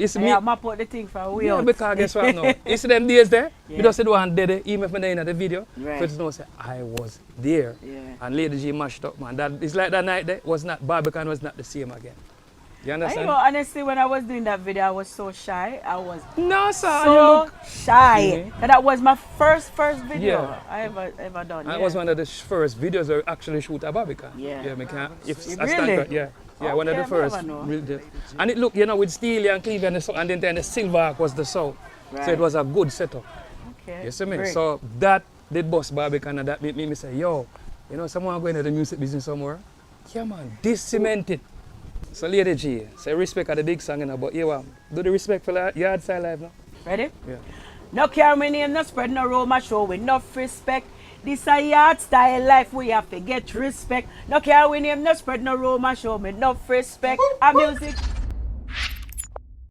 It's I me. have map out the thing for way Yeah, out. because guess what now? You see them days there? Yeah. We just do one dead, even if I'm in the video. Right. But you know, say, I was there. Yeah. And Lady G mashed up, man. That, it's like that night there was not, Barbican was not the same again. You I understand? know, honestly, when I was doing that video, I was so shy. I was No, sir. you so look. shy. Mhm. And that was my first video Yeah. I ever done. That yeah. was one of the first videos I actually shoot at Barbican. Yeah. Yeah, me can. If Really? I stand correct, yeah. Yeah, one of Okay, the first. I never know. Really. And it looked, you know, with Steely and Cleve and then the silver arc was the sound. So Right. it was a good setup. Okay. You see me? Great. So that did bust Barbican and that made me say, yo, you know, someone going into the music business somewhere? Yeah, man, this cemented. So Lady G, say respect at the big song, you know, but you do the respect for the yard style life now. Ready? Yeah. No care my name, no spread no rumor, show with enough respect. This a yard style life, we have to get respect. No care we name, no spread no rumor, show me enough respect. A music